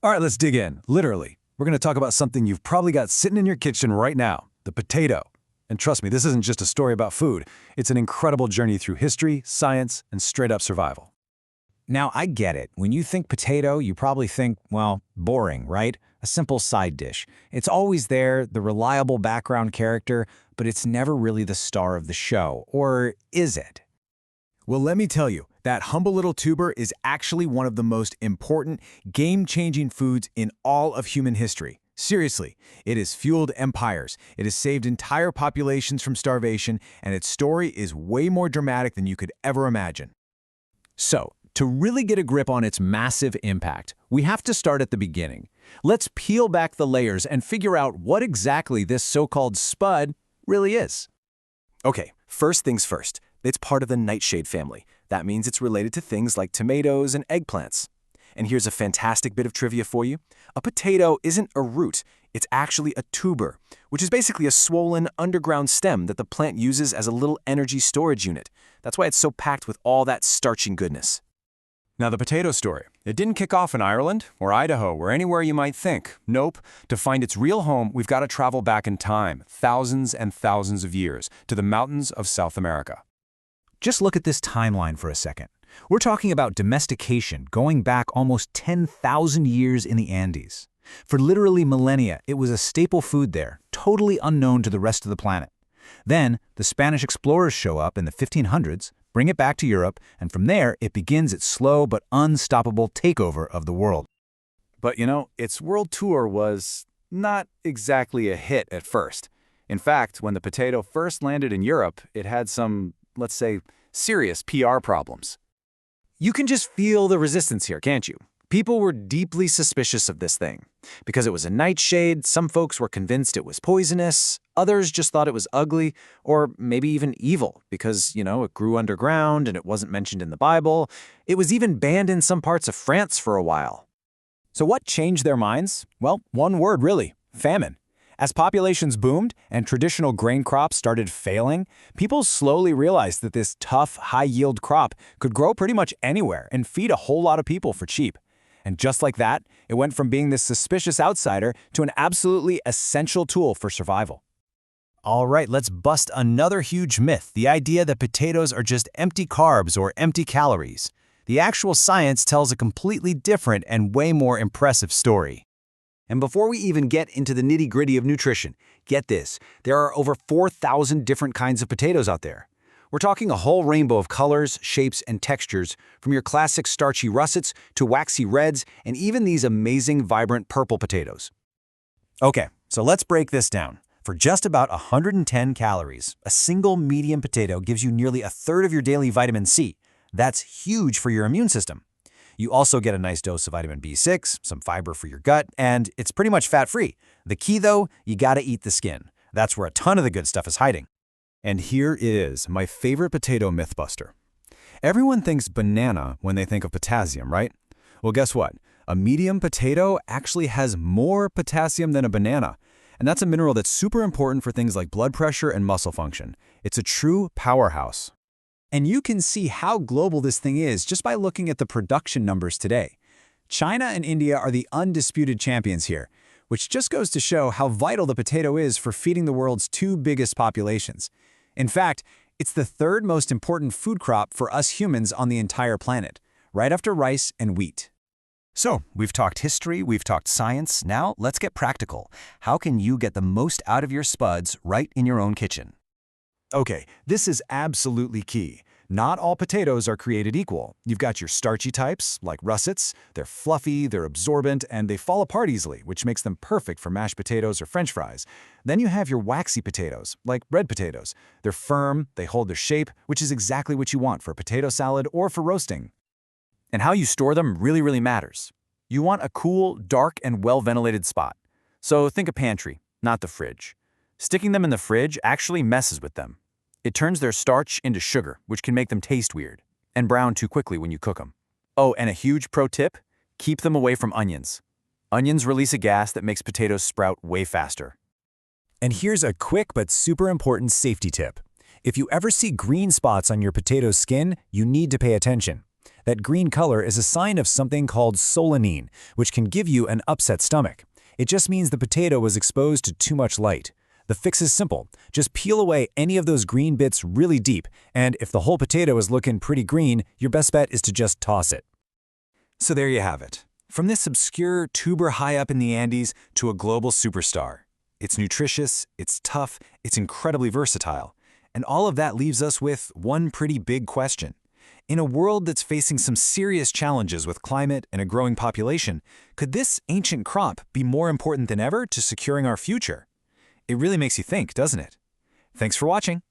All right, let's dig in, literally. We're going to talk about something you've probably got sitting in your kitchen right now, the potato. And trust me, this isn't just a story about food. It's an incredible journey through history, science, and straight-up survival. Now, I get it. When you think potato, you probably think, well, boring, right? A simple side dish. It's always there, the reliable background character, but it's never really the star of the show. Or is it? Well, let me tell you, that humble little tuber is actually one of the most important, game-changing foods in all of human history. Seriously, it has fueled empires, it has saved entire populations from starvation, and its story is way more dramatic than you could ever imagine. So, to really get a grip on its massive impact, we have to start at the beginning. Let's peel back the layers and figure out what exactly this so-called spud really is. Okay, first things first. It's part of the nightshade family. That means it's related to things like tomatoes and eggplants. And here's a fantastic bit of trivia for you. A potato isn't a root, it's actually a tuber, which is basically a swollen underground stem that the plant uses as a little energy storage unit. That's why it's so packed with all that starchy goodness. Now, the potato story. It didn't kick off in Ireland or Idaho or anywhere you might think. Nope. To find its real home, we've got to travel back in time, thousands and thousands of years, to the mountains of South America. Just look at this timeline for a second. We're talking about domestication going back almost 10,000 years in the Andes. For literally millennia, it was a staple food there, totally unknown to the rest of the planet. Then, the Spanish explorers show up in the 1500s, bring it back to Europe, and from there, it begins its slow but unstoppable takeover of the world. But its world tour was not exactly a hit at first. In fact, when the potato first landed in Europe, it had some, let's say, serious PR problems. You can just feel the resistance here, can't you? People were deeply suspicious of this thing. Because it was a nightshade, some folks were convinced it was poisonous, others just thought it was ugly, or maybe even evil, because, it grew underground and it wasn't mentioned in the Bible. It was even banned in some parts of France for a while. So what changed their minds? Well, one word really, famine. As populations boomed and traditional grain crops started failing, people slowly realized that this tough, high-yield crop could grow pretty much anywhere and feed a whole lot of people for cheap. And just like that, it went from being this suspicious outsider to an absolutely essential tool for survival. All right, let's bust another huge myth, the idea that potatoes are just empty carbs or empty calories. The actual science tells a completely different and way more impressive story. And before we even get into the nitty-gritty of nutrition, get this, there are over 4,000 different kinds of potatoes out there. We're talking a whole rainbow of colors, shapes, and textures, from your classic starchy russets to waxy reds and even these amazing vibrant purple potatoes. Okay, so let's break this down. For just about 110 calories, a single medium potato gives you nearly a third of your daily vitamin C. That's huge for your immune system. You also get a nice dose of vitamin B6, some fiber for your gut, and it's pretty much fat-free. The key, though, you gotta eat the skin. That's where a ton of the good stuff is hiding. And here is my favorite potato mythbuster. Everyone thinks banana when they think of potassium, right? Well, guess what? A medium potato actually has more potassium than a banana. And that's a mineral that's super important for things like blood pressure and muscle function. It's a true powerhouse. And you can see how global this thing is just by looking at the production numbers today. China and India are the undisputed champions here, which just goes to show how vital the potato is for feeding the world's two biggest populations. In fact, it's the third most important food crop for us humans on the entire planet, right after rice and wheat. So, we've talked history, we've talked science, now let's get practical. How can you get the most out of your spuds right in your own kitchen? Okay, this is absolutely key. Not all potatoes are created equal. You've got your starchy types, like russets. They're fluffy, they're absorbent, and they fall apart easily, which makes them perfect for mashed potatoes or French fries. Then you have your waxy potatoes, like red potatoes. They're firm, they hold their shape, which is exactly what you want for a potato salad or for roasting. And how you store them really matters. You want a cool, dark, and well-ventilated spot. So think a pantry, not the fridge. Sticking them in the fridge actually messes with them. It turns their starch into sugar, which can make them taste weird, and brown too quickly when you cook them. Oh, and a huge pro tip, keep them away from onions. Onions release a gas that makes potatoes sprout way faster. And here's a quick but super important safety tip. If you ever see green spots on your potato skin, you need to pay attention. That green color is a sign of something called solanine, which can give you an upset stomach. It just means the potato was exposed to too much light. The fix is simple. Just peel away any of those green bits really deep, and if the whole potato is looking pretty green, your best bet is to just toss it. So there you have it. From this obscure tuber high up in the Andes to a global superstar. It's nutritious, it's tough, it's incredibly versatile. And all of that leaves us with one pretty big question. In a world that's facing some serious challenges with climate and a growing population, could this ancient crop be more important than ever to securing our future? It really makes you think, doesn't it? Thanks for watching.